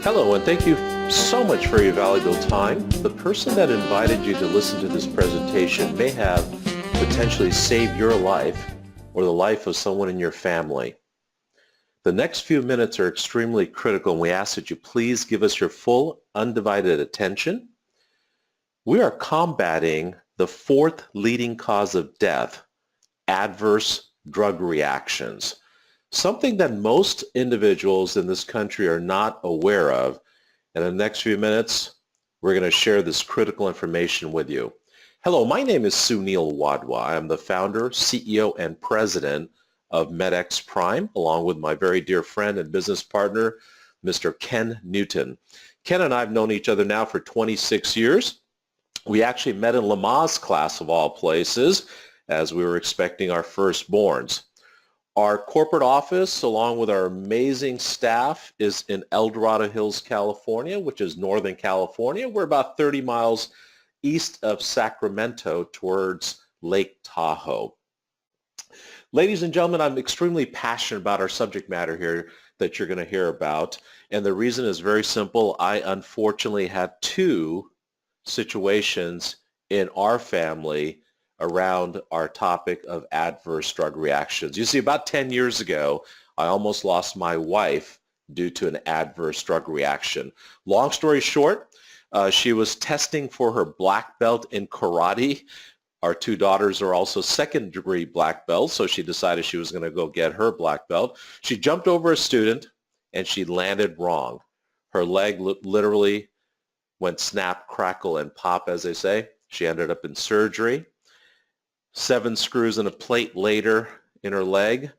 Hello, and thank you so much for your valuable time. The person that invited you to listen to this presentation may have potentially saved your life or the life of someone in your family. The next few minutes are extremely critical, and we ask that you please give us your full, undivided attention. We are combating the fourth leading cause of death, adverse drug reactions. Something that most individuals in this country are not aware of. And in the next few minutes, we're going to share this critical information with you. Hello, my name is Sunil Wadhwa. I'm the founder, CEO, and president of Medxprime, along with my very dear friend and business partner, Mr. Ken Newton. Ken and I have known each other now for 26 years. We actually met in Lamaze class of all places as we were expecting our firstborns. Our corporate office, along with our amazing staff, is in El Dorado Hills, California, which is Northern California. We're about 30 miles east of Sacramento towards Lake Tahoe. Ladies and gentlemen, I'm extremely passionate about our subject matter here that you're going to hear about. And the reason is very simple. I unfortunately had two situations in our family around our topic of adverse drug reactions. You see, about 10 years ago, I almost lost my wife due to an adverse drug reaction. Long story short, she was testing for her black belt in karate. Our two daughters are also second-degree black belts, so she decided she was going to go get her black belt. She jumped over a student, and she landed wrong. Her leg literally went snap, crackle, and pop, as they say. She ended up in surgery. 7 screws and a plate later in her leg.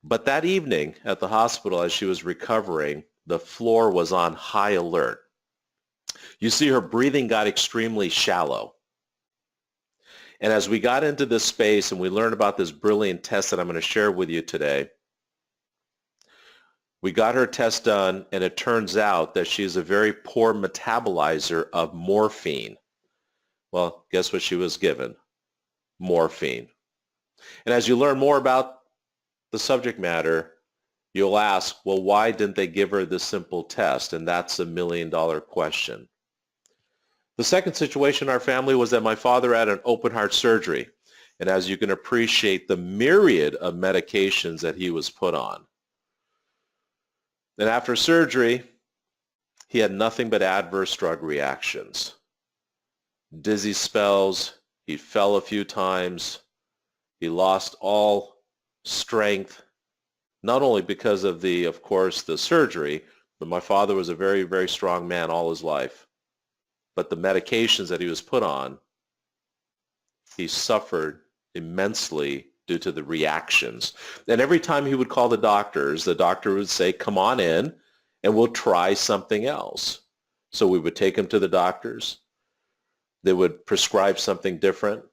But that evening at the hospital, as she was recovering, the floor was on high alert. You see, her breathing got extremely shallow. And as we got into this space and we learned about this brilliant test that I'm going to share with you today, we got her test done, and it turns out that she's a very poor metabolizer of morphine. Well, guess what she was given? Morphine. And as you learn more about the subject matter, you'll ask, well, why didn't they give her this simple test? And that's $1 million question. The second situation in our family was that my father had an open heart surgery. And as you can appreciate, the myriad of medications that he was put on. And after surgery, he had nothing but adverse drug reactions. Dizzy spells. He fell a few times. He lost all strength, not only because of of course, the surgery, but my father was a very, very strong man all his life. But the medications that he was put on, he suffered immensely due to the reactions. And every time he would call the doctor would say, come on in and we'll try something else. So we would take him to the doctors. They would prescribe something different,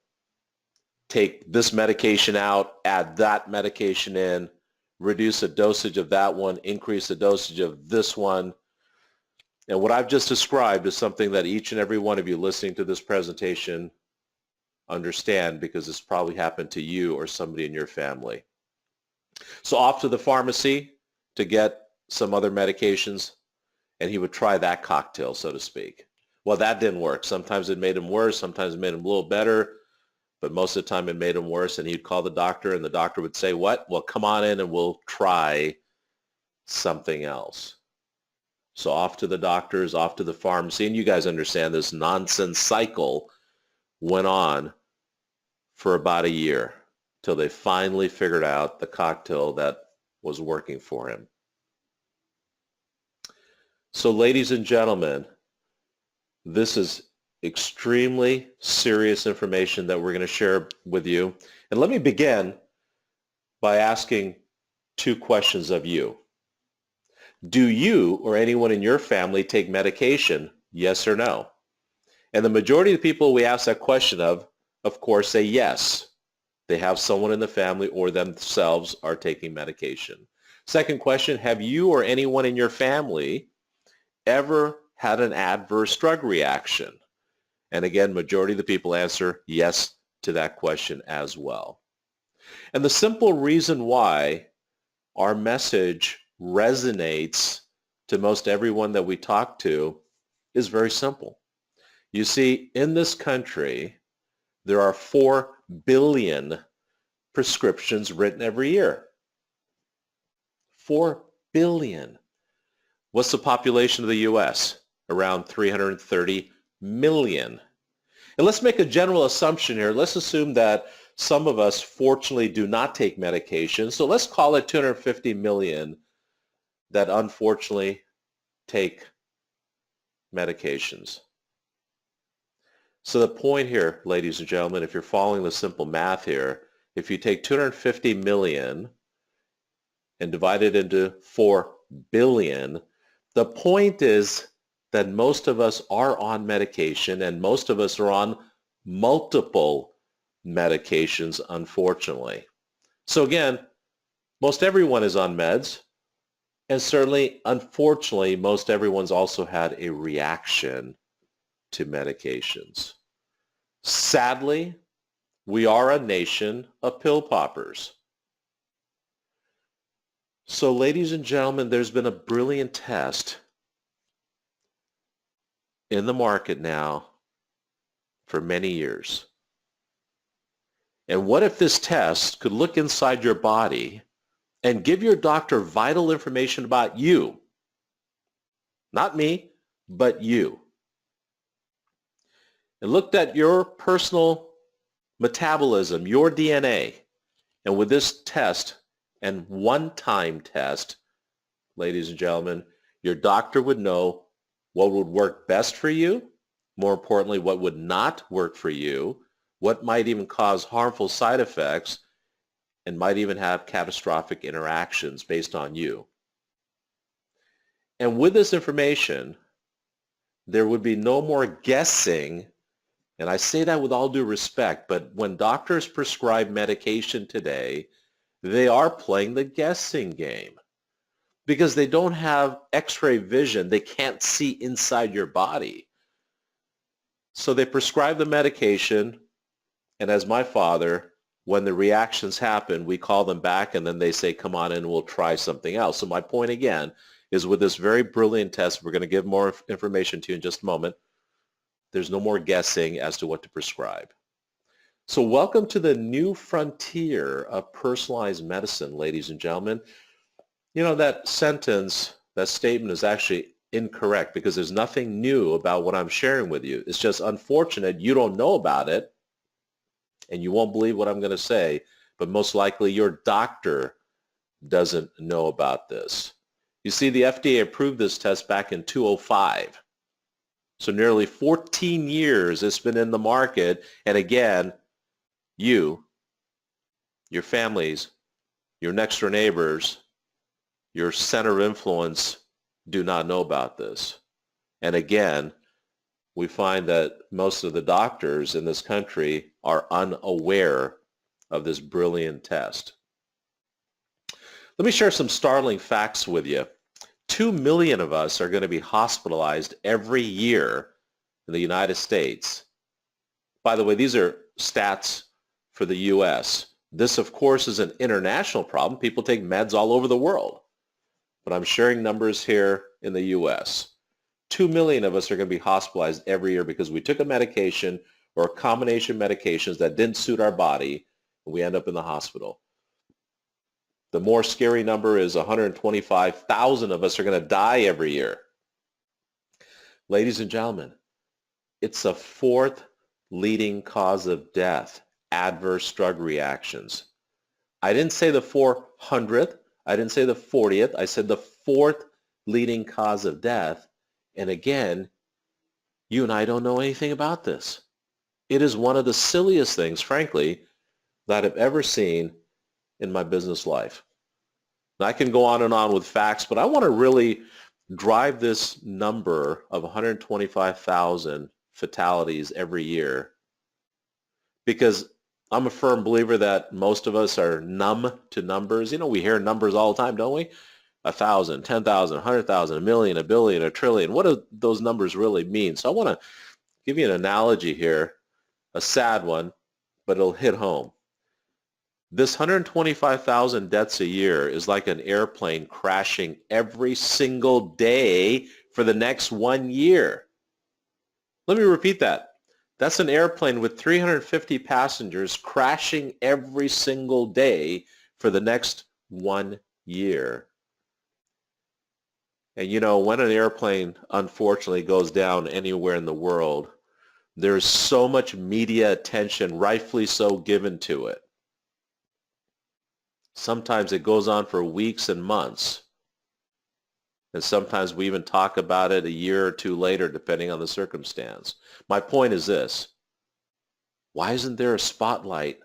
take this medication out, add that medication in, reduce the dosage of that one, increase the dosage of this one. And what I've just described is something that each and every one of you listening to this presentation understand, because it's probably happened to you or somebody in your family. So off to the pharmacy to get some other medications, and he would try that cocktail, so to speak. Well, that didn't work. Sometimes it made him worse. Sometimes it made him a little better. But most of the time it made him worse. And he'd call the doctor, and the doctor would say, what? Well, come on in and we'll try something else. So off to the doctors, off to the pharmacy. And you guys understand this nonsense cycle went on for about a year till they finally figured out the cocktail that was working for him. So ladies and gentlemen, this is extremely serious information that we're going to share with you. And let me begin by asking two questions of you. Do you or anyone in your family take medication? Yes or no? And the majority of the people we ask that question of course, say yes. They have someone in the family or themselves are taking medication. Second question, have you or anyone in your family ever had an adverse drug reaction? And again, majority of the people answer yes to that question as well. And the simple reason why our message resonates to most everyone that we talk to is very simple. You see, in this country, there are 4 billion prescriptions written every year. 4 billion. What's the population of the U.S.? Around 330 million. And let's make a general assumption here. Let's assume that some of us fortunately do not take medication. So let's call it 250 million that unfortunately take medications. So the point here, ladies and gentlemen, if you're following the simple math here, if you take 250 million and divide it into 4 billion, the point is that most of us are on medication and most of us are on multiple medications, unfortunately. So again, most everyone is on meds, and certainly, unfortunately, most everyone's also had a reaction to medications. Sadly, we are a nation of pill poppers. So ladies and gentlemen, there's been a brilliant test in the market now for many years. And what if this test could look inside your body and give your doctor vital information about you? Not me, but you. It looked at your personal metabolism, your DNA. And with this test, and one-time test, ladies and gentlemen, your doctor would know what would work best for you, more importantly, what would not work for you, what might even cause harmful side effects, and might even have catastrophic interactions based on you. And with this information, there would be no more guessing, and I say that with all due respect, but when doctors prescribe medication today, they are playing the guessing game because they don't have x-ray vision. They can't see inside your body. So they prescribe the medication, and as my father, when the reactions happen, we call them back and then they say, come on in, we'll try something else. So my point again is with this very brilliant test, we're going to give more information to you in just a moment. There's no more guessing as to what to prescribe. So welcome to the new frontier of personalized medicine, ladies and gentlemen. You know, that sentence, that statement is actually incorrect because there's nothing new about what I'm sharing with you. It's just unfortunate you don't know about it and you won't believe what I'm going to say, but most likely your doctor doesn't know about this. You see, the FDA approved this test back in 2005. So nearly 14 years it's been in the market, and again, you, your families, your next door neighbors, your center of influence do not know about this. And again, we find that most of the doctors in this country are unaware of this brilliant test. Let me share some startling facts with you. 2 million of us are going to be hospitalized every year in the United States. By the way, these are stats for the U.S. This, of course, is an international problem. People take meds all over the world. But I'm sharing numbers here in the U.S. 2 million of us are going to be hospitalized every year because we took a medication or a combination of medications that didn't suit our body, and we end up in the hospital. The more scary number is 125,000 of us are going to die every year. Ladies and gentlemen, it's the 4th leading cause of death, adverse drug reactions. I didn't say the 400th. I didn't say the 40th. I said the 4th leading cause of death. And again, you and I don't know anything about this. It is one of the silliest things, frankly, that I've ever seen in my business life. Now, I can go on and on with facts, but I want to really drive this number of 125,000 fatalities every year because I'm a firm believer that most of us are numb to numbers. You know, we hear numbers all the time, don't we? 1,000, 10,000, 100,000, a million, a billion, a trillion. What do those numbers really mean? So I want to give you an analogy here, a sad one, but it'll hit home. This 125,000 deaths a year is like an airplane crashing every single day for the next 1 year. Let me repeat that. That's an airplane with 350 passengers crashing every single day for the next 1 year. And you know, when an airplane unfortunately goes down anywhere in the world, there's so much media attention, rightfully so, given to it. Sometimes it goes on for weeks and months. And sometimes we even talk about it a year or two later, depending on the circumstance. My point is this. Why isn't there a spotlight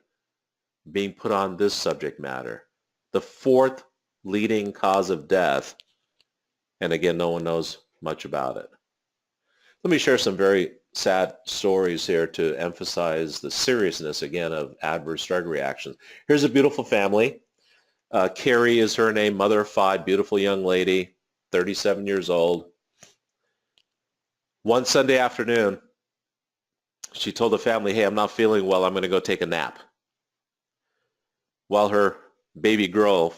being put on this subject matter? The fourth leading cause of death. And again, no one knows much about it. Let me share some very sad stories here to emphasize the seriousness, again, of adverse drug reactions. Here's a beautiful family. Carrie is her name, mother of 5, beautiful young lady, 37 years old. One Sunday afternoon, she told the family, hey, I'm not feeling well. I'm going to go take a nap. While her baby girl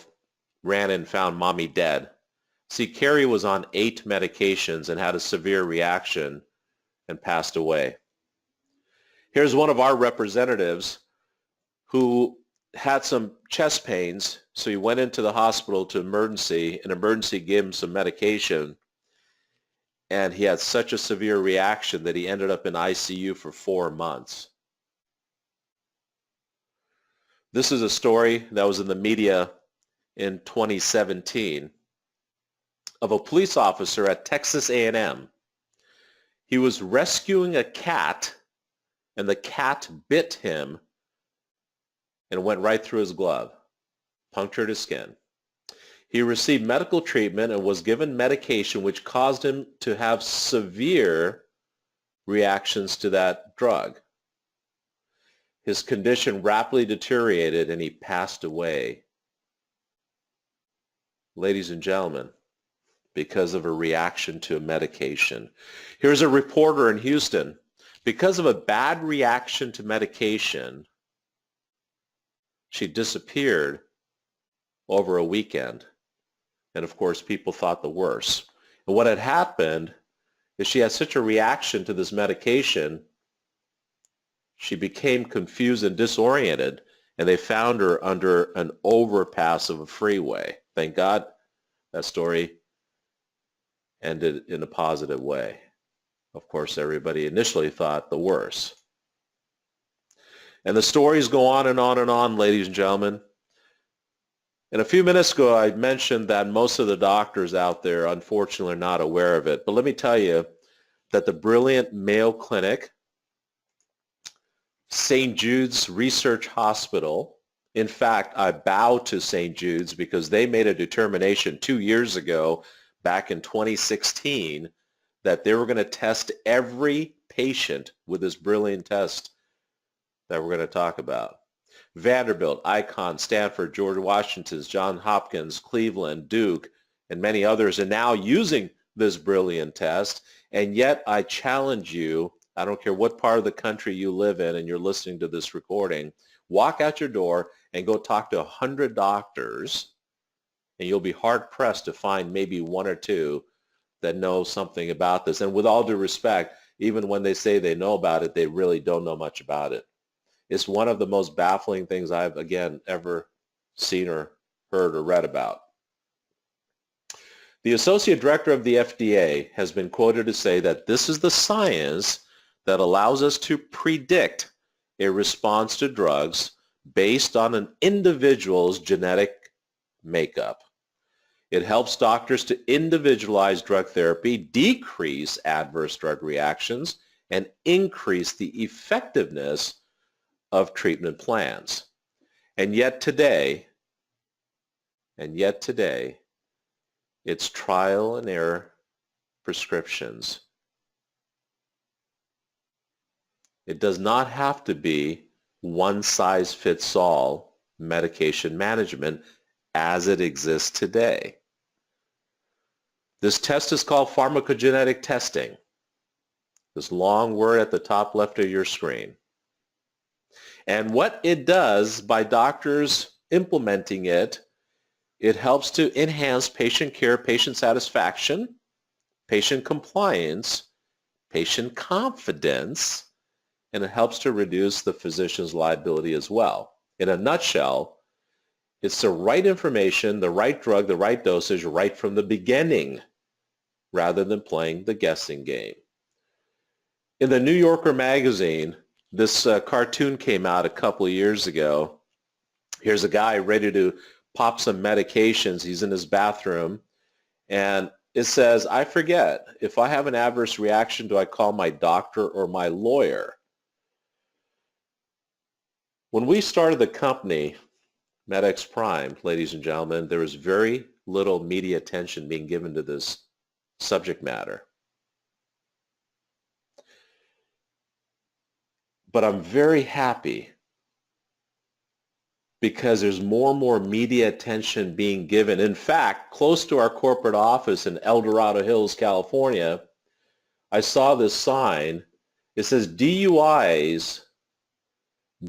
ran and found mommy dead. See, Carrie was on 8 medications and had a severe reaction and passed away. Here's one of our representatives who had some chest pains, so he went into the hospital to emergency, and emergency gave him some medication, and he had such a severe reaction that he ended up in ICU for 4 months. This is a story that was in the media in 2017 of a police officer at Texas A&M. He was rescuing a cat, and the cat bit him and went right through his glove, punctured his skin. He received medical treatment and was given medication which caused him to have severe reactions to that drug. His condition rapidly deteriorated and he passed away. Ladies and gentlemen, because of a reaction to a medication. Here's a reporter in Houston. Because of a bad reaction to medication, she disappeared over a weekend. And of course, people thought the worst. And what had happened is she had such a reaction to this medication, she became confused and disoriented, and they found her under an overpass of a freeway. Thank God that story ended in a positive way. Of course, everybody initially thought the worst. And the stories go on and on and on, ladies and gentlemen. And a few minutes ago, I mentioned that most of the doctors out there, unfortunately, are not aware of it. But let me tell you that the brilliant Mayo Clinic, St. Jude's Research Hospital, in fact, I bow to St. Jude's because they made a determination 2 years ago, back in 2016, that they were going to test every patient with this brilliant test that we're going to talk about. Vanderbilt, Icon, Stanford, George Washington, Johns Hopkins, Cleveland, Duke, and many others are now using this brilliant test. And yet I challenge you, I don't care what part of the country you live in and you're listening to this recording, walk out your door and go talk to 100 doctors, and you'll be hard-pressed to find maybe 1 or 2 that know something about this. And with all due respect, even when they say they know about it, they really don't know much about it. It's one of the most baffling things I've, again, ever seen or heard or read about. The Associate Director of the FDA has been quoted to say that this is the science that allows us to predict a response to drugs based on an individual's genetic makeup. It helps doctors to individualize drug therapy, decrease adverse drug reactions, and increase the effectiveness of treatment plans. And yet today, it's trial and error prescriptions. It does not have to be one-size-fits-all medication management as it exists today. This test is called pharmacogenetic testing. This long word at the top left of your screen. And what it does by doctors implementing it, it helps to enhance patient care, patient satisfaction, patient compliance, patient confidence, and it helps to reduce the physician's liability as well. In a nutshell, it's the right information, the right drug, the right dosage right from the beginning rather than playing the guessing game. In the New Yorker magazine, this cartoon came out a couple of years ago. Here's a guy ready to pop some medications. He's in his bathroom, and it says, I forget, if I have an adverse reaction, do I call my doctor or my lawyer? When we started the company, Medxprime, ladies and gentlemen, there was very little media attention being given to this subject matter. But I'm very happy because there's more and more media attention being given. In fact, close to our corporate office in El Dorado Hills, California, I saw this sign. It says DUIs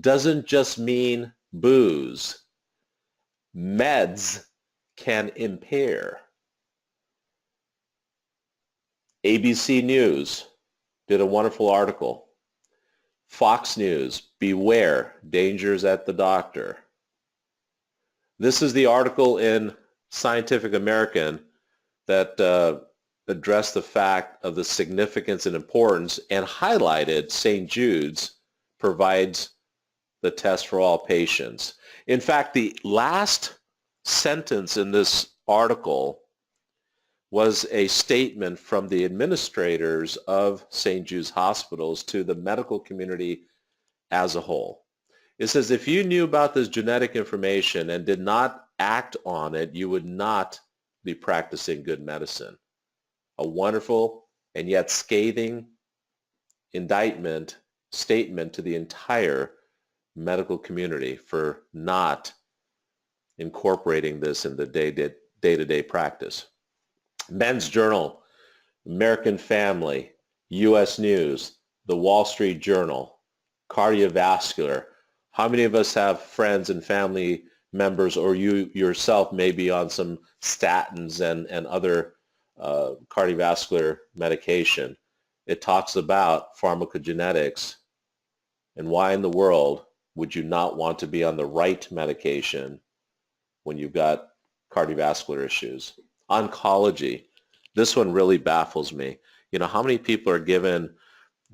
doesn't just mean booze. Meds can impair. ABC News did a wonderful article. Fox News, beware, dangers at the doctor. This is the article in Scientific American that addressed the fact of the significance and importance and highlighted St. Jude's provides the test for all patients. In fact, the last sentence in this article was a statement from the administrators of St. Jude's hospitals to the medical community as a whole. It says, if you knew about this genetic information and did not act on it, you would not be practicing good medicine. A wonderful and yet scathing statement to the entire medical community for not incorporating this in the day-to-day practice. Men's Journal, American Family, U.S. News, The Wall Street Journal, Cardiovascular. How many of us have friends and family members, or you yourself may be on some statins and other cardiovascular medication? It talks about pharmacogenetics and why in the world would you not want to be on the right medication when you've got cardiovascular issues? Oncology. This one really baffles me. You know, how many people are given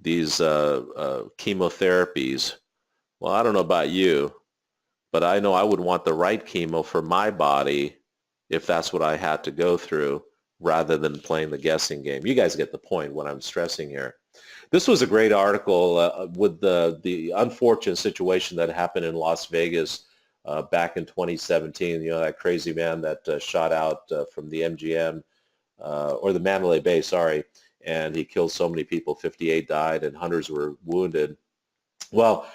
these chemotherapies? Well, I don't know about you, but I know I would want the right chemo for my body if that's what I had to go through rather than playing the guessing game. You guys get the point what I'm stressing here. This was a great article with the unfortunate situation that happened in Las Vegas back in 2017. You know, that crazy man that shot out from the MGM or the Mandalay Bay, sorry, and he killed so many people. 58 died and hundreds were wounded. Well,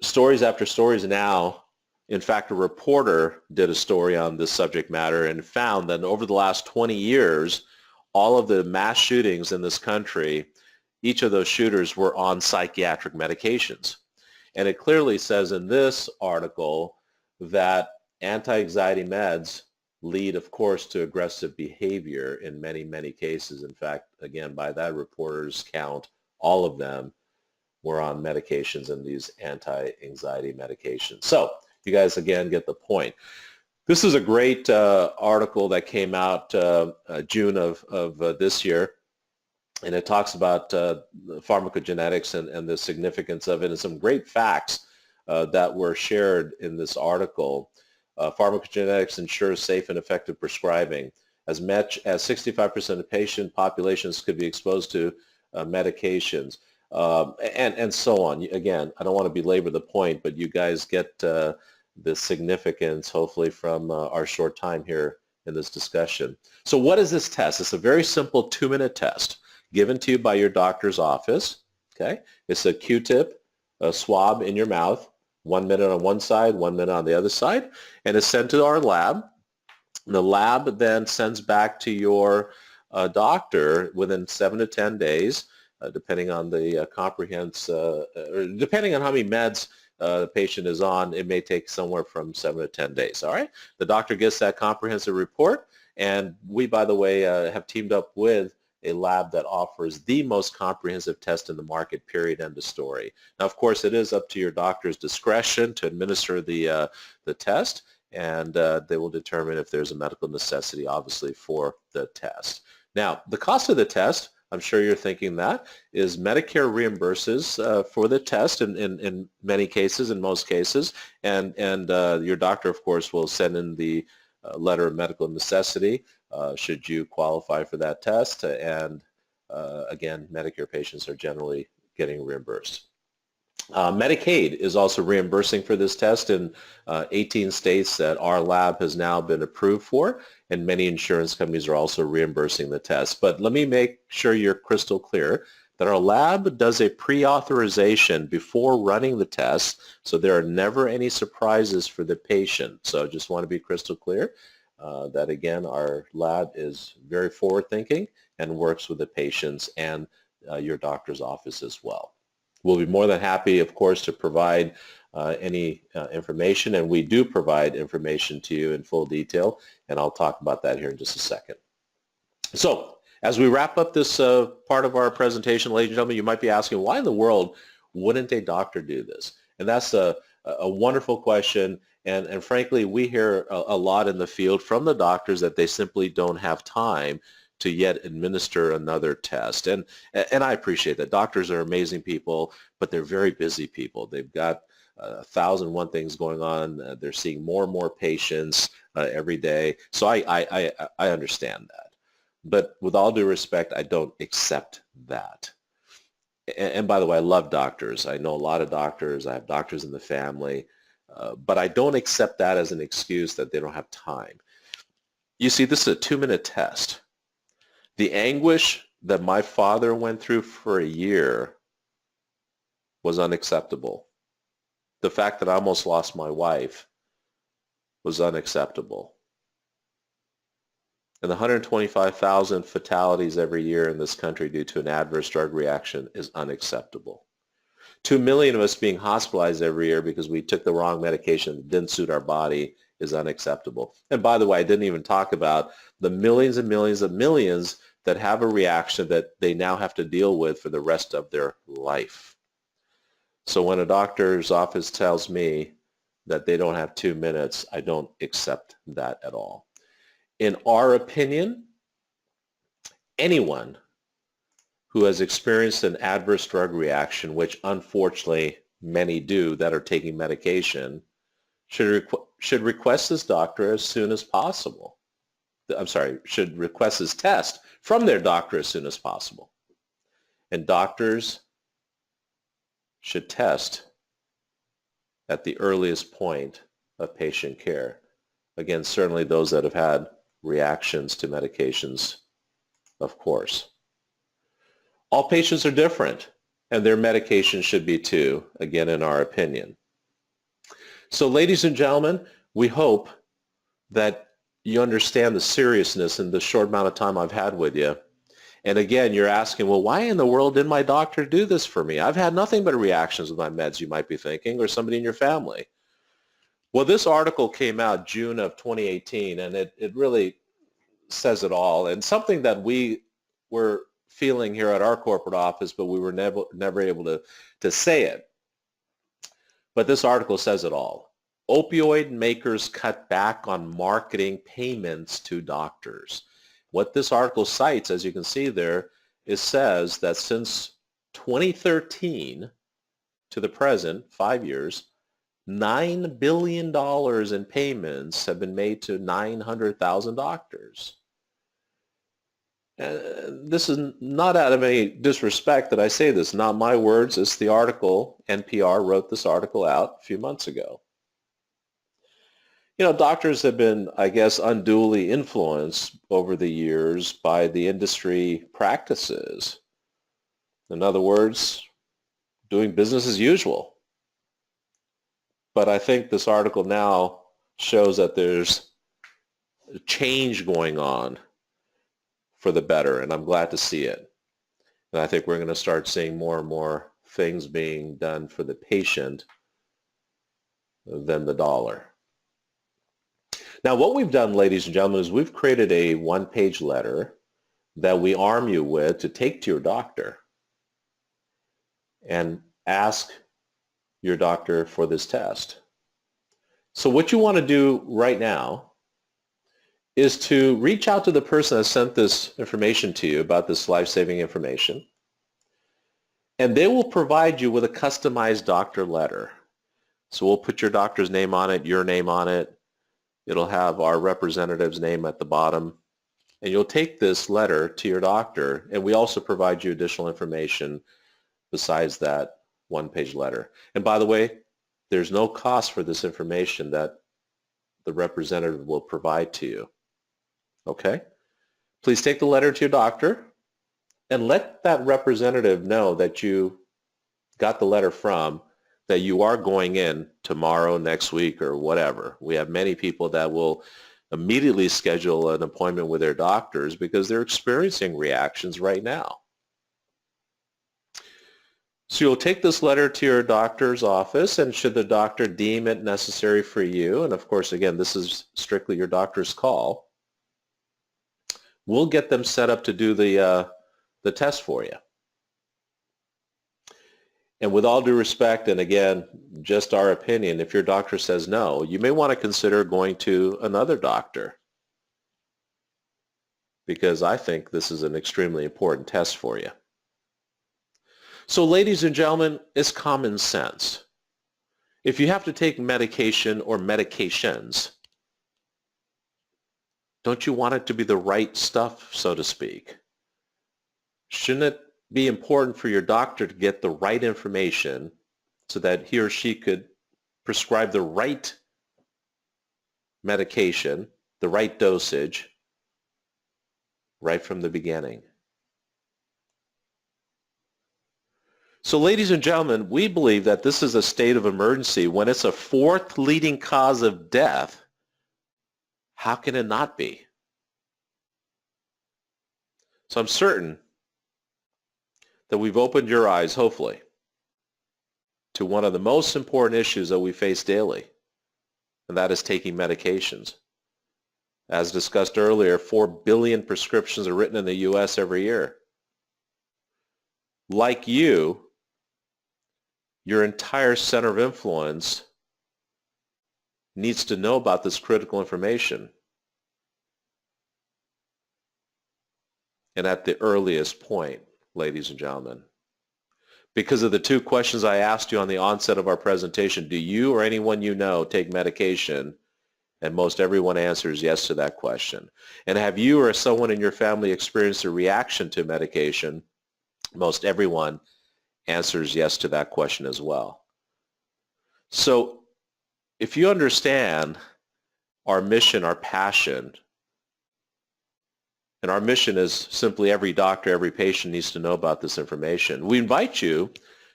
stories after stories now. In fact, a reporter did a story on this subject matter and found that over the last 20 years, all of the mass shootings in this country, each of those shooters were on psychiatric medications. And it clearly says in this article that anti-anxiety meds lead, of course, to aggressive behavior in many, many cases. In fact, again, by that reporter's count, all of them were on medications and these anti-anxiety medications. So you guys, again, get the point. This is a great article that came out June of this year, and it talks about pharmacogenetics and the significance of it and some great facts that were shared in this article. Pharmacogenetics ensures safe and effective prescribing. As much as 65% of patient populations could be exposed to medications, and so on. Again, I don't want to belabor the point, but you guys get the significance, hopefully, from our short time here in this discussion. So what is this test? It's a very simple 2-minute test given to you by your doctor's office. Okay, it's a Q-tip, a swab in your mouth, 1 minute on one side, 1 minute on the other side, and it's sent to our lab. The lab then sends back to your doctor within 7 to 10 days, depending on the depending on how many meds the patient is on, it may take somewhere from 7 to 10 days. All right? The doctor gets that comprehensive report, and we, by the way, have teamed up with a lab that offers the most comprehensive test in the market, period, end of story. Now, of course, it is up to your doctor's discretion to administer the test, and they will determine if there's a medical necessity, obviously, for the test. Now, the cost of the test, I'm sure you're thinking that, is Medicare reimburses for the test in many cases, in most cases, and your doctor, of course, will send in the letter of medical necessity should you qualify for that test, and again, Medicare patients are generally getting reimbursed. Medicaid is also reimbursing for this test in 18 states that our lab has now been approved for, and many insurance companies are also reimbursing the test. But let me make sure you're crystal clear that our lab does a pre-authorization before running the test, so there are never any surprises for the patient. So I just want to be crystal clear that, again, our lab is very forward-thinking and works with the patients and your doctor's office as well. We'll be more than happy, of course, to provide any information, and we do provide information to you in full detail, and I'll talk about that here in just a second. So as we wrap up this part of our presentation, ladies and gentlemen, you might be asking, why in the world wouldn't a doctor do this? And that's a wonderful question, and frankly, we hear a lot in the field from the doctors that they simply don't have time to yet administer another test. And I appreciate that. Doctors are amazing people, but they're very busy people. They've got 1,001 things going on. They're seeing more and more patients every day. So I understand that. But with all due respect, I don't accept that. And by the way, I love doctors. I know a lot of doctors. I have doctors in the family. But I don't accept that as an excuse that they don't have time. You see, this is a 2-minute test. The anguish that my father went through for a year was unacceptable. The fact that I almost lost my wife was unacceptable. And the 125,000 fatalities every year in this country due to an adverse drug reaction is unacceptable. 2 million of us being hospitalized every year because we took the wrong medication that didn't suit our body is unacceptable. And by the way, I didn't even talk about the millions and millions of millions that have a reaction that they now have to deal with for the rest of their life. So when a doctor's office tells me that they don't have 2 minutes, I don't accept that at all. In our opinion, anyone who has experienced an adverse drug reaction, which unfortunately many do that are taking medication, should request this doctor as soon as possible. Should request this test from their doctor as soon as possible. And doctors should test at the earliest point of patient care. Again, certainly those that have had reactions to medications, of course. All patients are different, and their medication should be too, again, in our opinion. So, ladies and gentlemen, we hope that you understand the seriousness in the short amount of time I've had with you. And again, you're asking, well, why in the world didn't my doctor do this for me? I've had nothing but reactions with my meds, you might be thinking, or somebody in your family. Well, this article came out June of 2018, and it really says it all, and something that we were feeling here at our corporate office, but we were never able to say it. But this article says it all. Opioid makers cut back on marketing payments to doctors. What this article cites, as you can see there, it says that since 2013 to the present, 5 years, $9 billion in payments have been made to 900,000 doctors. This is not out of any disrespect that I say this, not my words. It's the article. NPR wrote this article out a few months ago. You know, doctors have been, I guess, unduly influenced over the years by the industry practices. In other words, doing business as usual. But I think this article now shows that there's a change going on for the better, and I'm glad to see it. And I think we're going to start seeing more and more things being done for the patient than the dollar. Now, what we've done, ladies and gentlemen, is we've created a one-page letter that we arm you with to take to your doctor and ask your doctor for this test. So what you want to do right now is to reach out to the person that sent this information to you about this life-saving information, and they will provide you with a customized doctor letter. So we'll put your doctor's name on it, your name on it. It'll have our representative's name at the bottom. And you'll take this letter to your doctor, and we also provide you additional information besides that one-page letter. And by the way, there's no cost for this information that the representative will provide to you. Okay? Please take the letter to your doctor and let that representative know that you got the letter from, that you are going in tomorrow, next week, or whatever. We have many people that will immediately schedule an appointment with their doctors because they're experiencing reactions right now. So you'll take this letter to your doctor's office, and should the doctor deem it necessary for you, and of course, again, this is strictly your doctor's call, we'll get them set up to do the test for you. And with all due respect, and again, just our opinion, if your doctor says no, you may want to consider going to another doctor, because I think this is an extremely important test for you. So ladies and gentlemen, it's common sense. If you have to take medication or medications, don't you want it to be the right stuff, so to speak? Shouldn't it be important for your doctor to get the right information so that he or she could prescribe the right medication, the right dosage, right from the beginning? So ladies and gentlemen, we believe that this is a state of emergency when it's a fourth leading cause of death. How can it not be? So I'm certain that we've opened your eyes, hopefully, to one of the most important issues that we face daily, and that is taking medications. As discussed earlier, 4 billion prescriptions are written in the U.S. every year. Like you, your entire center of influence needs to know about this critical information, and at the earliest point, ladies and gentlemen. Because of the 2 questions I asked you on the onset of our presentation, do you or anyone you know take medication? And most everyone answers yes to that question. And have you or someone in your family experienced a reaction to medication? Most everyone answers yes to that question as well. So if you understand our mission, our passion, and our mission is simply every doctor, every patient needs to know about this information, we invite you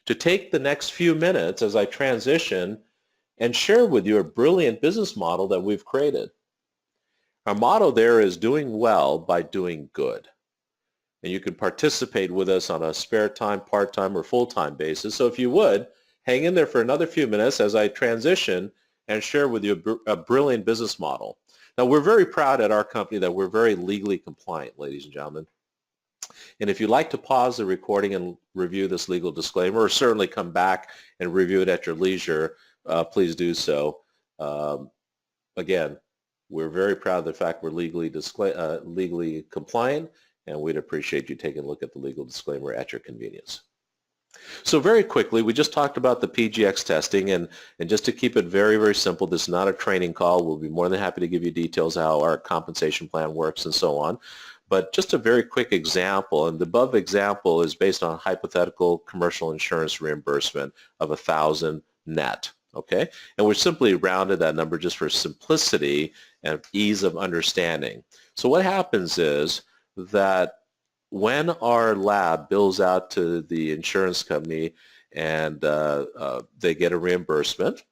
to take the next few minutes as I transition and share with you a brilliant business model that we've created. Our motto there is doing well by doing good. And you can participate with us on a spare time, part-time, or full-time basis. So if you would, hang in there for another few minutes as I transition and share with you a brilliant business model. Now, we're very proud at our company that we're very legally compliant, ladies and gentlemen. And if you'd like to pause the recording and review this legal disclaimer, or certainly come back and review it at your leisure, please do so. Again, we're very proud of the fact we're legally compliant, and we'd appreciate you taking a look at the legal disclaimer at your convenience. So very quickly, we just talked about the PGX testing, and just to keep it very, very simple, this is not a training call. We'll be more than happy to give you details how our compensation plan works and so on. But just a very quick example, and the above example is based on hypothetical commercial insurance reimbursement of $1,000 net, okay? And we simply rounded that number just for simplicity and ease of understanding. So what happens is that when our lab bills out to the insurance company and they get a reimbursement,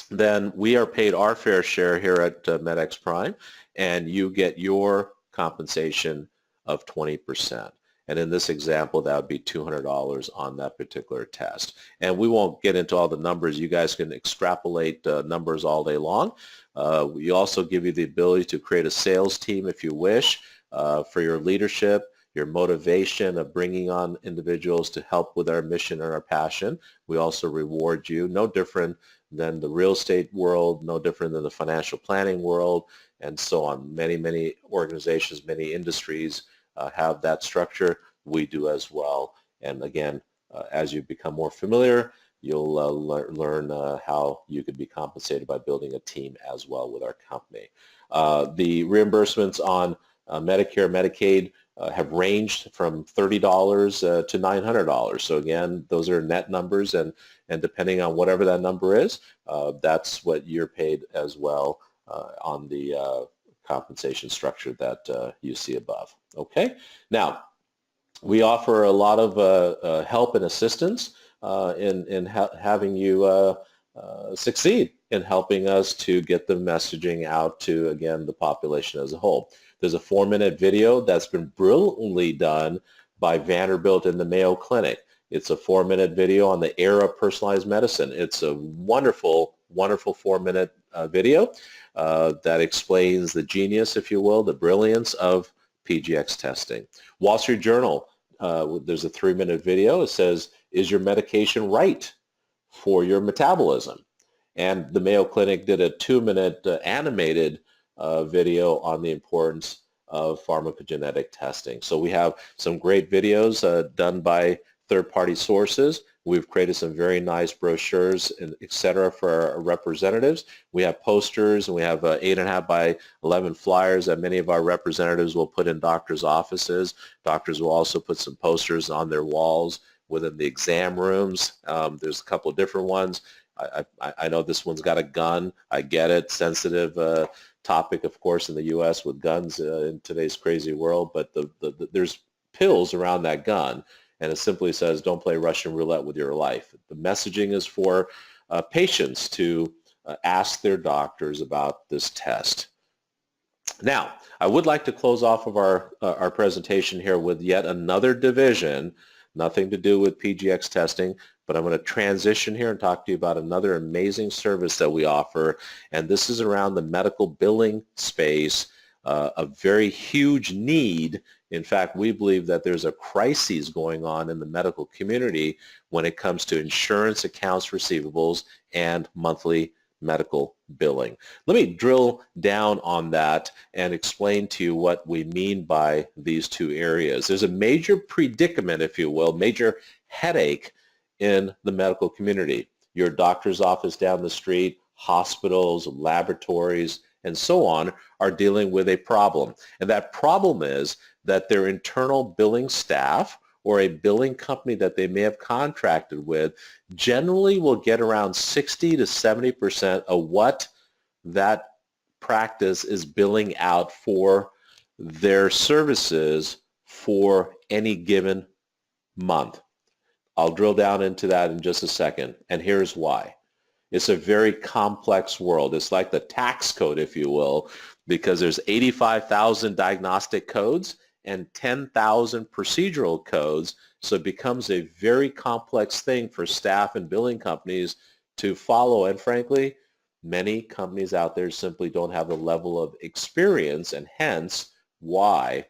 then we are paid our fair share here at Medxprime, and you get your compensation of 20%. And in this example, that would be $200 on that particular test. And we won't get into all the numbers. You guys can extrapolate numbers all day long. We also give you the ability to create a sales team if you wish for your leadership, your motivation of bringing on individuals to help with our mission and our passion. We also reward you, no different than the real estate world, no different than the financial planning world, and so on. Many, many organizations, many industries have that structure. We do as well. And again, as you become more familiar, you'll learn how you could be compensated by building a team as well with our company. The reimbursements on Medicare, Medicaid have ranged from $30 to $900. So again, those are net numbers, and depending on whatever that number is, that's what you're paid as well on the compensation structure that you see above. Okay, now we offer a lot of help and assistance in having you succeed in helping us to get the messaging out to, again, the population as a whole. There's a 4-minute video that's been brilliantly done by Vanderbilt and the Mayo Clinic. It's a 4-minute video on the era of personalized medicine. It's a wonderful, wonderful 4-minute video that explains the genius, if you will, the brilliance of PGX testing. Wall Street Journal, there's a 3-minute video. It says, is your medication right for your metabolism? And the Mayo Clinic did a 2-minute animated video on the importance of pharmacogenetic testing. So we have some great videos done by third-party sources. We've created some very nice brochures, and et cetera, for our representatives. We have posters, and we have 8.5 by 11 flyers that many of our representatives will put in doctors' offices. Doctors will also put some posters on their walls within the exam rooms. There's a couple of different ones. I know this one's got a gun. I get it. Sensitive topic, of course, in the U.S. with guns in today's crazy world. But there's pills around that gun, and it simply says, don't play Russian roulette with your life. The messaging is for patients to ask their doctors about this test. Now, I would like to close off of our presentation here with yet another division, nothing to do with PGX testing, but I'm going to transition here and talk to you about another amazing service that we offer, and this is around the medical billing space, a very huge need. In fact, we believe that there's a crisis going on in the medical community when it comes to insurance accounts receivables and monthly medical billing. Let me drill down on that and explain to you what we mean by these two areas. There's a major predicament, if you will, major headache in the medical community. Your doctor's office down the street, hospitals, laboratories, and so on are dealing with a problem. And that problem is that their internal billing staff or a billing company that they may have contracted with generally will get around 60 to 70% of what that practice is billing out for their services for any given month. I'll drill down into that in just a second, and here's why. It's a very complex world. It's like the tax code, if you will, because there's 85,000 diagnostic codes and 10,000 procedural codes, so it becomes a very complex thing for staff and billing companies to follow, and frankly, many companies out there simply don't have the level of experience, and hence why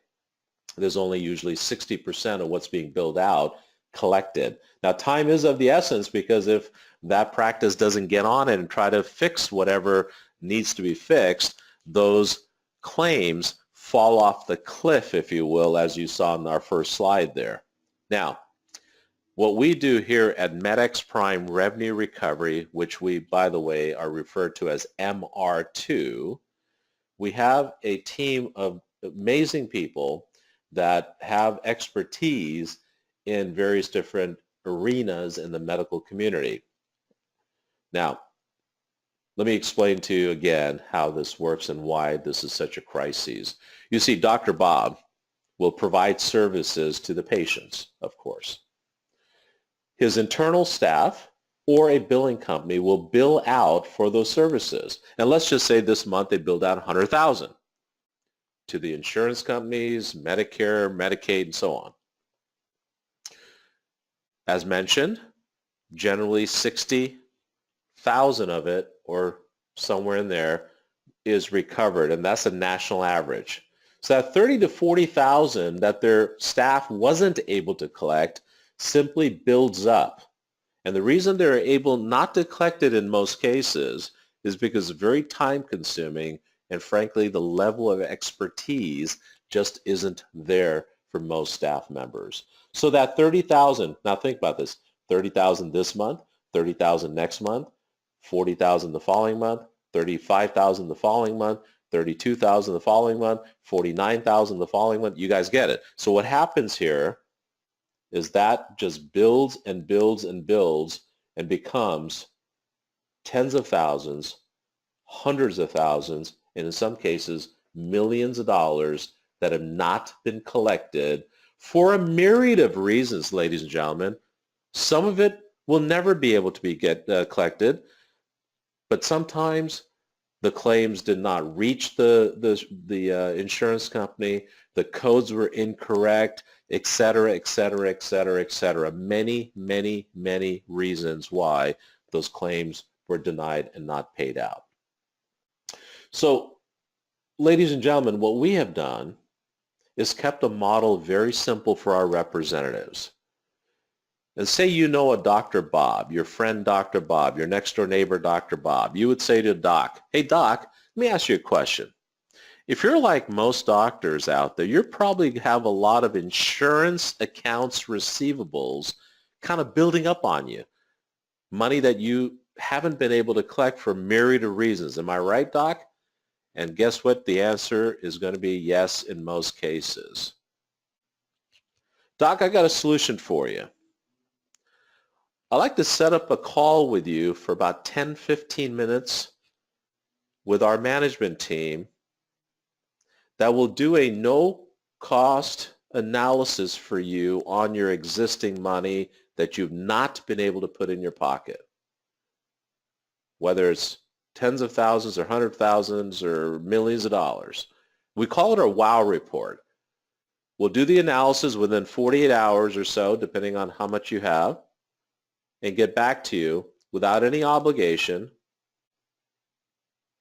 there's only usually 60% of what's being billed out collected. Now, time is of the essence, because if that practice doesn't get on it and try to fix whatever needs to be fixed, those claims fall off the cliff, if you will, as you saw in our first slide there. Now, what we do here at Medxprime Revenue Recovery, which we, by the way, are referred to as MR2, we have a team of amazing people that have expertise in various different arenas in the medical community. Now, let me explain to you again how this works and why this is such a crisis. You see, Dr. Bob will provide services to the patients, of course. His internal staff or a billing company will bill out for those services. And let's just say this month they billed out $100,000 to the insurance companies, Medicare, Medicaid, and so on. As mentioned, generally 60,000 of it, or somewhere in there, is recovered, and that's a national average. So that 30 to 40,000 that their staff wasn't able to collect simply builds up. And the reason they're able not to collect it in most cases is because it's very time consuming, and frankly, the level of expertise just isn't there for most staff members. So that 30,000, now think about this, 30,000 this month, 30,000 next month, 40,000 the following month, 35,000 the following month, 32,000 the following month, 49,000 the following month. You guys get it. So what happens here is that just builds and builds and builds and becomes tens of thousands, hundreds of thousands, and in some cases, millions of dollars that have not been collected for a myriad of reasons, ladies and gentlemen. Some of it will never be able to be collected, but sometimes the claims did not reach the insurance company, the codes were incorrect, et cetera, et cetera, et cetera, et cetera. Many, many, many reasons why those claims were denied and not paid out. So, ladies and gentlemen, what we have done is kept a model very simple for our representatives. And say you know a Dr. Bob, your friend Dr. Bob, your next door neighbor Dr. Bob. You would say to Doc, hey Doc, let me ask you a question. If you're like most doctors out there, you probably have a lot of insurance accounts receivables kind of building up on you. Money that you haven't been able to collect for a myriad of reasons. Am I right, Doc? And guess what? The answer is going to be yes in most cases. Doc, I got a solution for you. I'd like to set up a call with you for about 10, 15 minutes with our management team that will do a no-cost analysis for you on your existing money that you've not been able to put in your pocket. Whether it's tens of thousands or hundred thousands or millions of dollars. We call it our WOW report. We'll do the analysis within 48 hours or so, depending on how much you have, and get back to you without any obligation,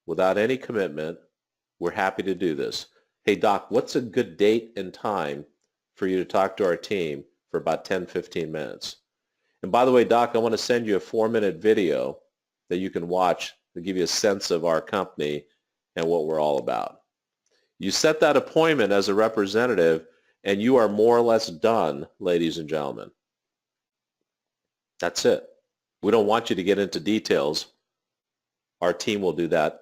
without any commitment. We're happy to do this. Hey, Doc, what's a good date and time for you to talk to our team for about 10, 15 minutes? And by the way, Doc, I want to send you a 4-minute video that you can watch to give you a sense of our company and what we're all about. You set that appointment as a representative, and you are more or less done, ladies and gentlemen. That's it. We don't want you to get into details. Our team will do that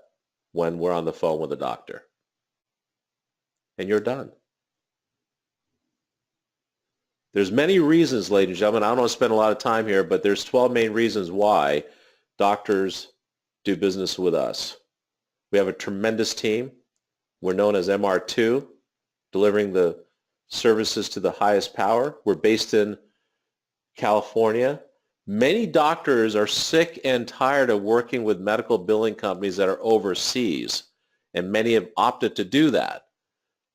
when we're on the phone with a doctor. And you're done. There's many reasons, ladies and gentlemen. I don't want to spend a lot of time here, but there's 12 main reasons why doctors do business with us. We have a tremendous team. We're known as MR2, delivering the services to the highest power. We're based in California. Many doctors are sick and tired of working with medical billing companies that are overseas, and many have opted to do that.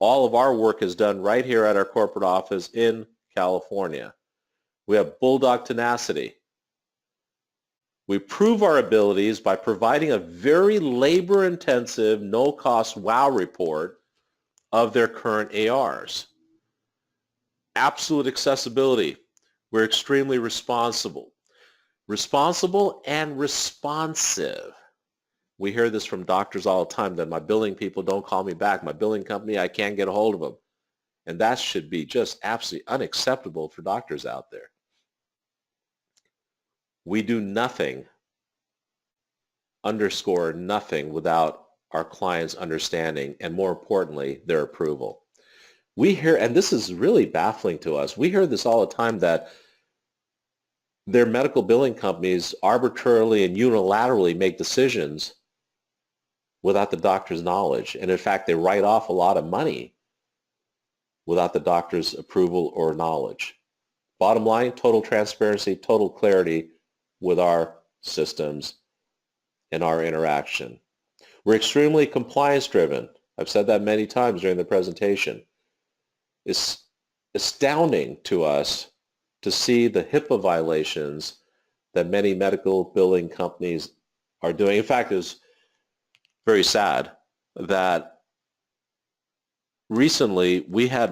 All of our work is done right here at our corporate office in California. We have bulldog tenacity. We prove our abilities by providing a very labor-intensive, no-cost WOW report of their current ARs. Absolute accessibility. We're extremely responsible. Responsible and responsive. We hear this from doctors all the time, that my billing people don't call me back. My billing company, I can't get a hold of them. And that should be just absolutely unacceptable for doctors out there. We do nothing, underscore nothing, without our clients' understanding and, more importantly, their approval. We hear, and this is really baffling to us, we hear this all the time, that their medical billing companies arbitrarily and unilaterally make decisions without the doctor's knowledge. And in fact, they write off a lot of money without the doctor's approval or knowledge. Bottom line, total transparency, total clarity with our systems and our interaction. We're extremely compliance driven. I've said that many times during the presentation. It's astounding to us to see the HIPAA violations that many medical billing companies are doing. In fact, it's very sad that recently we had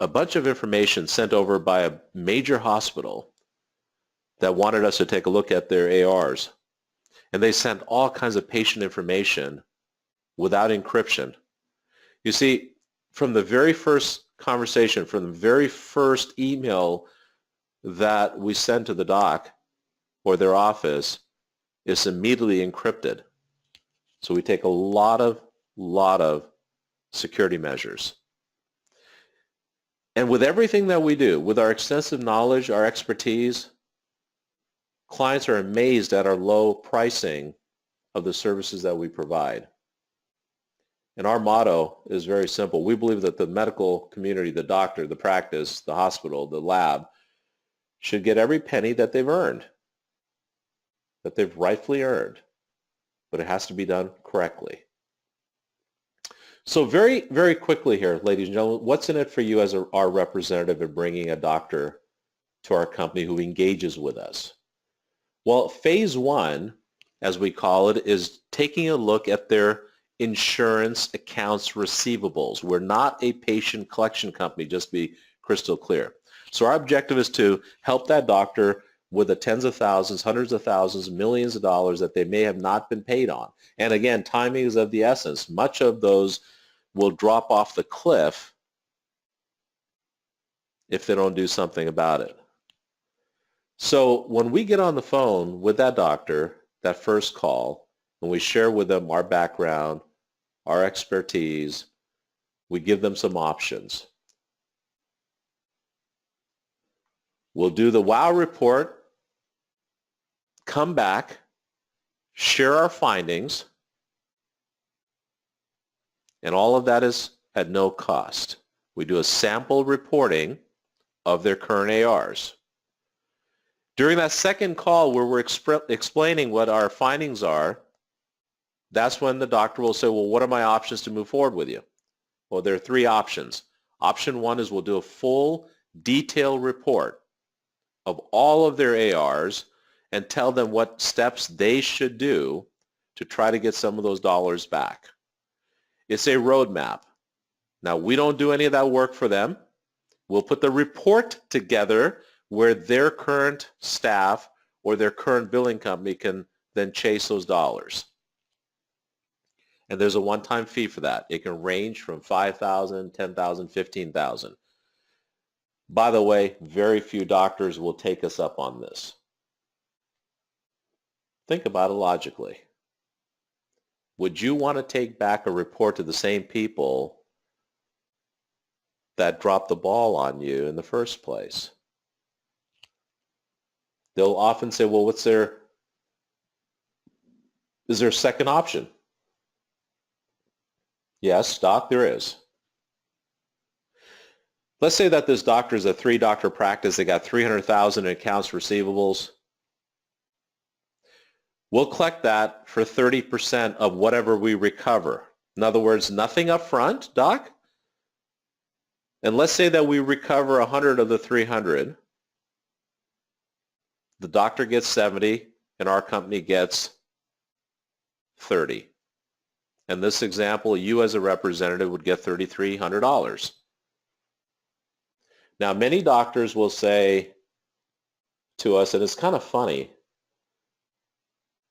a bunch of information sent over by a major hospital that wanted us to take a look at their ARs. And they sent all kinds of patient information without encryption. You see, from the very first conversation, from the very first email that we send to the doc or their office, it's immediately encrypted. So we take a lot of security measures. And with everything that we do, with our extensive knowledge, our expertise, clients are amazed at our low pricing of the services that we provide. And our motto is very simple. We believe that the medical community, the doctor, the practice, the hospital, the lab, should get every penny that they've earned, that they've rightfully earned, but it has to be done correctly. So very, very quickly here, ladies and gentlemen, what's in it for you as our representative in bringing a doctor to our company who engages with us? Well, phase one, as we call it, is taking a look at their insurance accounts receivables. We're not a patient collection company, just to be crystal clear. So our objective is to help that doctor with the tens of thousands, hundreds of thousands, millions of dollars that they may have not been paid on. And again, timing is of the essence. Much of those will drop off the cliff if they don't do something about it. So when we get on the phone with that doctor, that first call, and we share with them our background, our expertise, we give them some options. We'll do the WOW report, come back, share our findings, and all of that is at no cost. We do a sample reporting of their current ARs. During that second call where we're explaining what our findings are, that's when the doctor will say, well, what are my options to move forward with you? Well, there are three options. Option one is we'll do a full detailed report of all of their ARs and tell them what steps they should do to try to get some of those dollars back. It's a roadmap. Now, we don't do any of that work for them. We'll put the report together where their current staff or their current billing company can then chase those dollars. And there's a one-time fee for that. It can range from $5,000, $10,000, $15,000. By the way, very few doctors will take us up on this. Think about it logically. Would you want to take back a report to the same people that dropped the ball on you in the first place? They'll often say, well, is there a second option? Yes, doc, there is. Let's say that this doctor is a 3-doctor practice. They got $300,000 in accounts receivables. We'll collect that for 30% of whatever we recover. In other words, nothing up front, doc. And let's say that we recover 100 of the 300. The doctor gets 70 and our company gets 30. In this example, you as a representative would get $3,300. Now, many doctors will say to us, and it's kind of funny,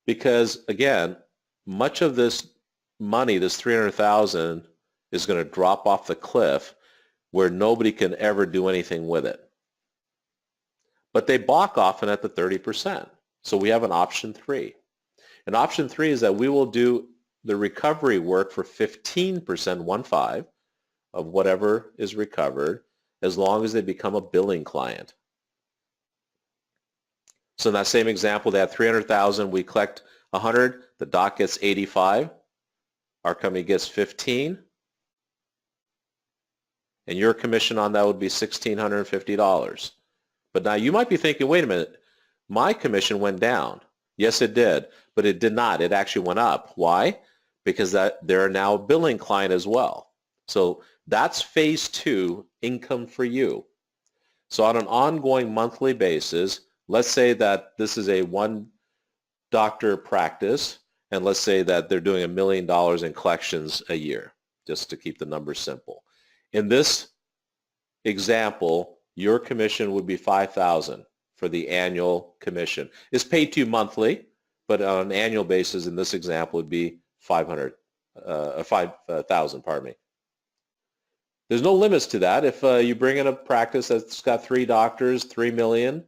because again, much of this money, this $300,000, is going to drop off the cliff where nobody can ever do anything with it. But they balk often at the 30%. So we have an option 3. And option 3 is that we will do the recovery work for 15%, 1/5, of whatever is recovered, as long as they become a billing client. So in that same example, they had $300,000, we collect 100, the doc gets 85, our company gets 15, and your commission on that would be $1,650. But now you might be thinking, wait a minute, my commission went down. Yes, it did, but it did not. It actually went up. Why? Because they're now a billing client as well. So that's phase 2, income for you. So on an ongoing monthly basis, let's say that this is a one doctor practice, and let's say that they're doing $1 million in collections a year, just to keep the numbers simple. In this example, your commission would be $5,000 for the annual commission. It's paid to you monthly, but on an annual basis, in this example, would be $5,000. Pardon me. There's no limits to that. If you bring in a practice that's got 3 doctors, $3 million,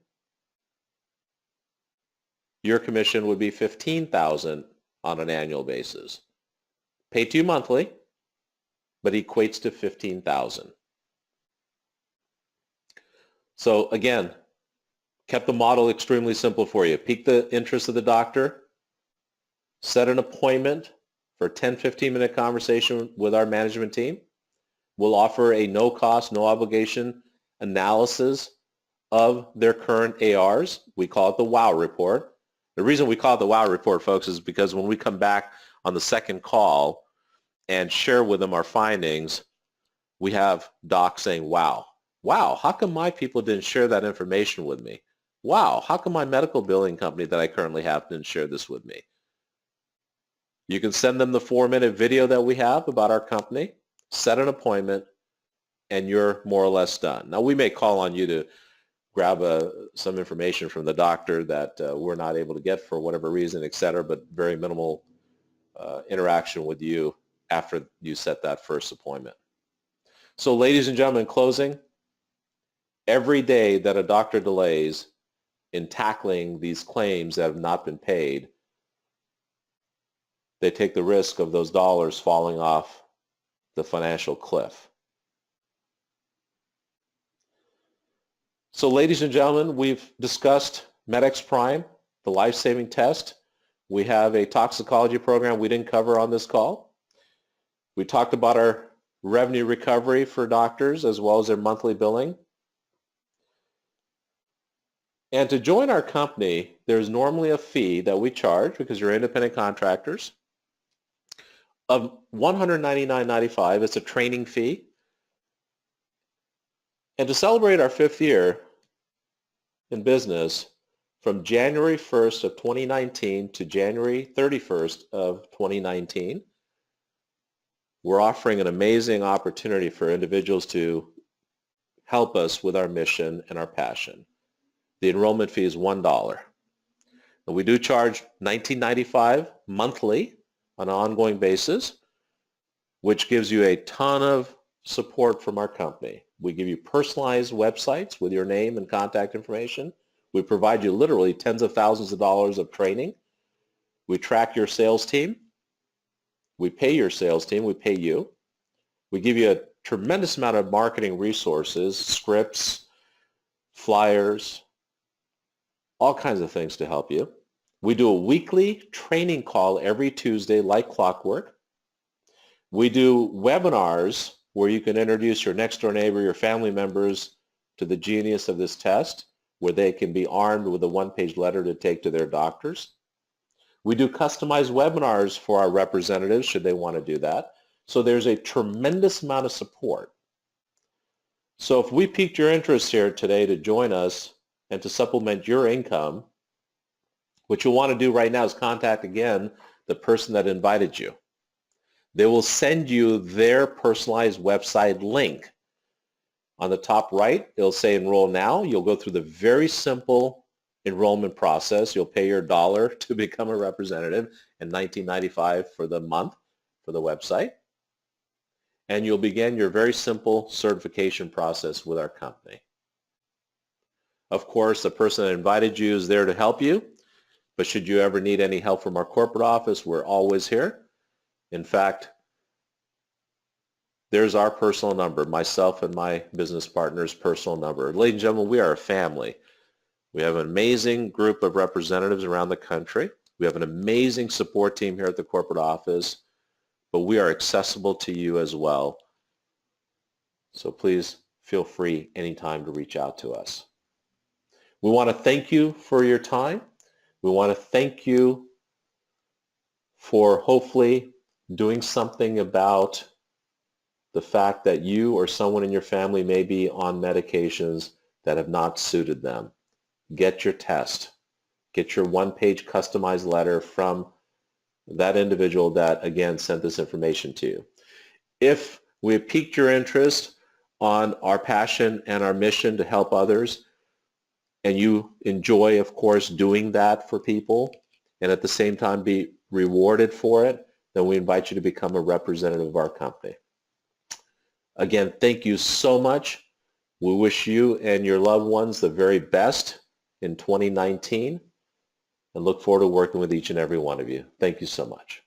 your commission would be $15,000 on an annual basis. Paid to you monthly, but equates to $15,000. So again, kept the model extremely simple for you. Pique the interest of the doctor, set an appointment for a 10, 15-minute conversation with our management team. We'll offer a no-cost, no-obligation analysis of their current ARs. We call it the WOW report. The reason we call it the WOW report, folks, is because when we come back on the second call and share with them our findings, we have docs saying, wow, how come my people didn't share that information with me? Wow, how come my medical billing company that I currently have didn't share this with me? You can send them the 4-minute video that we have about our company, set an appointment, and you're more or less done. Now, we may call on you to grab some information from the doctor that we're not able to get for whatever reason, et cetera, but very minimal interaction with you after you set that first appointment. So, ladies and gentlemen, in closing, every day that a doctor delays in tackling these claims that have not been paid, they take the risk of those dollars falling off the financial cliff. So ladies and gentlemen, we've discussed Medxprime, the life-saving test. We have a toxicology program we didn't cover on this call. We talked about our revenue recovery for doctors as well as their monthly billing. And to join our company, there's normally a fee that we charge because you're independent contractors of $199.95. It's a training fee. And to celebrate our 5th year in business, from January 1st of 2019 to January 31st of 2019, we're offering an amazing opportunity for individuals to help us with our mission and our passion. The enrollment fee is $1. And we do charge $19.95 monthly on an ongoing basis, which gives you a ton of support from our company. We give you personalized websites with your name and contact information. We provide you literally tens of thousands of dollars of training. We track your sales team. We pay your sales team. We pay you. We give you a tremendous amount of marketing resources, scripts, flyers, all kinds of things to help you. We do a weekly training call every Tuesday like clockwork. We do webinars where you can introduce your next door neighbor, your family members to the genius of this test, where they can be armed with a one-page letter to take to their doctors. We do customized webinars for our representatives should they want to do that. So there's a tremendous amount of support. So if we piqued your interest here today to join us and to supplement your income, what you'll want to do right now is contact again the person that invited you. They will send you their personalized website link. On the top right, it'll say enroll now. You'll go through the very simple enrollment process. You'll pay your $1 to become a representative and $19.95 for the month for the website. And you'll begin your very simple certification process with our company. Of course, the person that invited you is there to help you, but should you ever need any help from our corporate office, we're always here. In fact, there's our personal number, myself and my business partner's personal number. Ladies and gentlemen, we are a family. We have an amazing group of representatives around the country. We have an amazing support team here at the corporate office, but we are accessible to you as well. So please feel free anytime to reach out to us. We want to thank you for your time. We want to thank you for hopefully doing something about the fact that you or someone in your family may be on medications that have not suited them. Get your test. Get your one-page customized letter from that individual that, again, sent this information to you. If we have piqued your interest on our passion and our mission to help others, and you enjoy, of course, doing that for people, and at the same time be rewarded for it, then we invite you to become a representative of our company. Again, thank you so much. We wish you and your loved ones the very best in 2019 and look forward to working with each and every one of you. Thank you so much.